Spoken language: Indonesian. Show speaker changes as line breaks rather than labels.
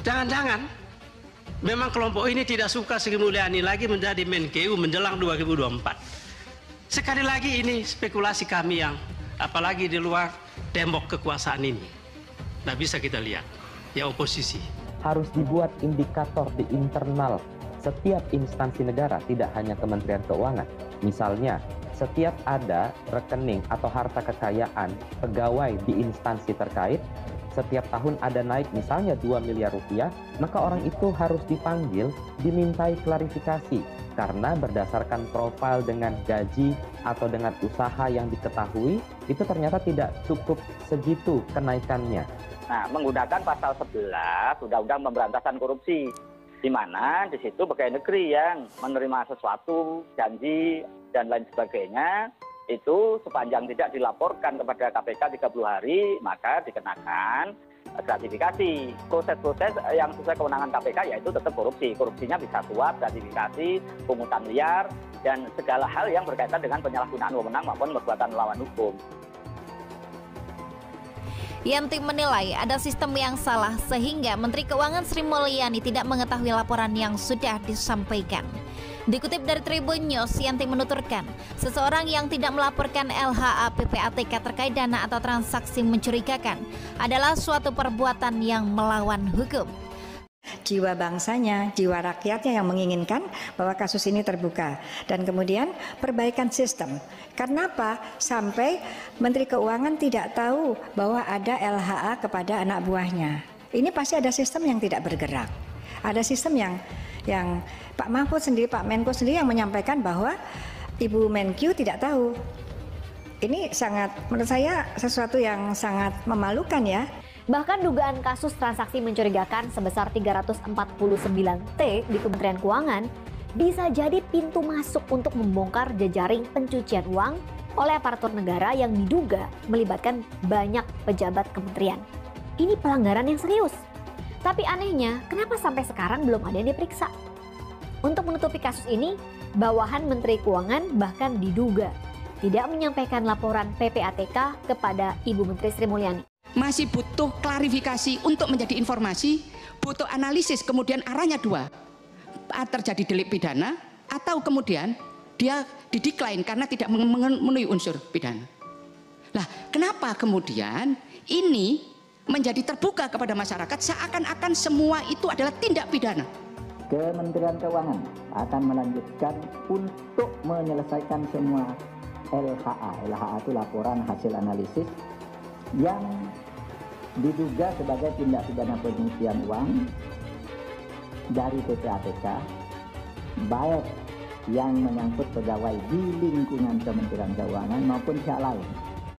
Jangan-jangan memang kelompok ini tidak suka Sri Mulyani lagi menjadi Menkeu menjelang 2024. Sekali lagi ini spekulasi kami yang apalagi di luar tembok kekuasaan ini. Tidak bisa kita lihat, ya oposisi.
Harus dibuat indikator di internal setiap instansi negara, tidak hanya Kementerian Keuangan. Misalnya, setiap ada rekening atau harta kekayaan pegawai di instansi terkait, setiap tahun ada naik misalnya 2 miliar rupiah, maka orang itu harus dipanggil, dimintai klarifikasi. Karena berdasarkan profil dengan gaji atau dengan usaha yang diketahui, itu ternyata tidak cukup segitu kenaikannya.
Nah, menggunakan pasal 11 Undang-Undang Pemberantasan Korupsi, di mana di situ pegawai negeri yang menerima sesuatu, janji, dan lain sebagainya, itu sepanjang tidak dilaporkan kepada KPK 30 hari, maka dikenakan gratifikasi. Proses-proses yang sesuai kewenangan KPK yaitu tetap korupsi. Korupsinya bisa suap, gratifikasi, pungutan liar, dan segala hal yang berkaitan dengan penyalahgunaan wewenang maupun perbuatan melawan hukum.
Yanti menilai ada sistem yang salah sehingga Menteri Keuangan Sri Mulyani tidak mengetahui laporan yang sudah disampaikan. Dikutip dari Tribun News, Yanti menuturkan, seseorang yang tidak melaporkan LHA PPATK terkait dana atau transaksi mencurigakan adalah suatu perbuatan yang melawan hukum.
Jiwa bangsanya, jiwa rakyatnya yang menginginkan bahwa kasus ini terbuka. Dan kemudian perbaikan sistem. Kenapa sampai Menteri Keuangan tidak tahu bahwa ada LHA kepada anak buahnya? Ini pasti ada sistem yang tidak bergerak. Ada sistem yang Pak Mahfud sendiri, Pak Menko sendiri yang menyampaikan bahwa Ibu Menkyu tidak tahu. Ini sangat, menurut saya sesuatu yang sangat memalukan ya.
Bahkan dugaan kasus transaksi mencurigakan sebesar 349T di Kementerian Keuangan bisa jadi pintu masuk untuk membongkar jejaring pencucian uang oleh aparatur negara yang diduga melibatkan banyak pejabat kementerian. Ini pelanggaran yang serius. Tapi anehnya, kenapa sampai sekarang belum ada yang diperiksa? Untuk menutupi kasus ini, bawahan Menteri Keuangan bahkan diduga tidak menyampaikan laporan PPATK kepada Ibu Menteri Sri Mulyani.
Masih butuh klarifikasi untuk menjadi informasi, butuh analisis, kemudian arahnya dua. Terjadi delik pidana atau kemudian dia didecline karena tidak memenuhi unsur pidana. Lah, kenapa kemudian ini menjadi terbuka kepada masyarakat seakan-akan semua itu adalah tindak pidana?
Kementerian Keuangan akan melanjutkan untuk menyelesaikan semua LHA. LHA itu laporan hasil analisis yang diduga sebagai tindak pidana pencucian uang dari PPATK, baik yang menyangkut pegawai di lingkungan Kementerian Keuangan maupun pihak lain.